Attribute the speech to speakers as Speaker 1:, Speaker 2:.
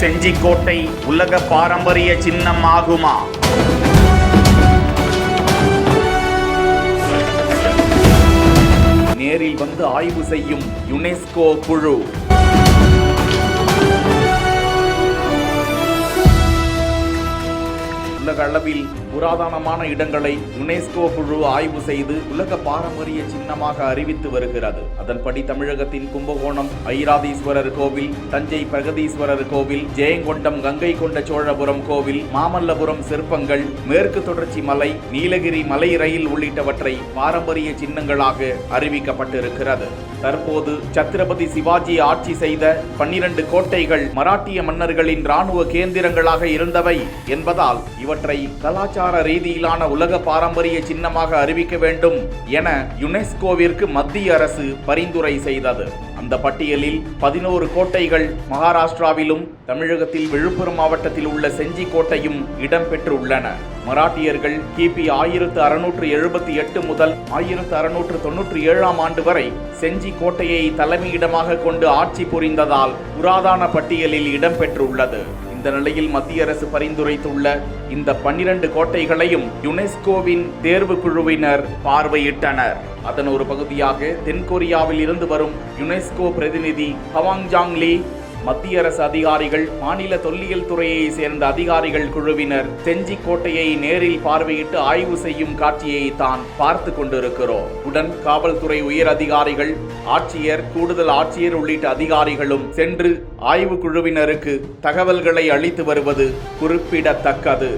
Speaker 1: செஞ்சிக்கோட்டை உலக பாரம்பரிய சின்னம் ஆகுமா? நேரில் வந்து ஆய்வு செய்யும் யுனெஸ்கோ குழு. உலக அளவில் புராதனமான இடங்களை யுனெஸ்கோ குழு ஆய்வு செய்து உலக பாரம்பரிய சின்னமாக அறிவித்து வருகிறது. அதன்படி தமிழகத்தின் கும்பகோணம் ஐராதீஸ்வரர் கோவில், தஞ்சை பிரகதீஸ்வரர் கோவில், ஜெயங்கொண்டம் கங்கை கொண்ட சோழபுரம் கோவில், மாமல்லபுரம் சிற்பங்கள், மேற்கு தொடர்ச்சி மலை, நீலகிரி மலை ரயில் உள்ளிட்டவற்றை பாரம்பரிய சின்னங்களாக அறிவிக்கப்பட்டிருக்கிறது. தற்போது சத்ரபதி சிவாஜி ஆட்சி செய்த 12 கோட்டைகள் மராட்டிய மன்னர்களின் இராணுவ கேந்திரங்களாக இருந்தவை என்பதால் இவற்றை கலாச்சார ரீதியிலான உலக பாரம்பரிய சின்னமாக அறிவிக்க வேண்டும் என யுனெஸ்கோவிற்கு மத்திய அரசு பரிந்துரை செய்தது. அந்த பட்டியலில் 11 கோட்டைகள் மகாராஷ்டிராவிலும் தமிழகத்தில் விழுப்புரம் மாவட்டத்தில் உள்ள செஞ்சிக்கோட்டையும் இடம்பெற்றுள்ளன. மராட்டியர்கள் கிபி 1678 முதல் 1697 ஆண்டு வரை செஞ்சிக்கோட்டையை தலைமையிடமாக கொண்டு ஆட்சி புரிந்ததால் புராதன பட்டியலில் இடம்பெற்றுள்ளது. இந்த நிலையில் மத்திய அரசு பரிந்துரைத்துள்ள இந்த 12 கோட்டைகளையும் யுனெஸ்கோவின் தேர்வு குழுவினர் பார்வையிட்டனர். அதன் ஒரு பகுதியாக தென்கொரியாவில் இருந்து வரும் யுனெஸ்கோ பிரதிநிதி ஹவாங் ஜாங் லீ, மத்திய அரசு அதிகாரிகள், மாநில தொல்லியல் துறையை சேர்ந்த அதிகாரிகள் குழுவினர் செஞ்சிக்கோட்டையை நேரில் பார்வையிட்டு ஆய்வு செய்யும் காட்சியை தான் பார்த்து கொண்டிருக்கிறோம். உடன் காவல்துறை உயர் அதிகாரிகள், ஆட்சியர், கூடுதல் ஆட்சியர் உள்ளிட்ட அதிகாரிகளும் சென்று ஆய்வு குழுவினருக்கு தகவல்களை அளித்து வருவது குறிப்பிடத்தக்கது.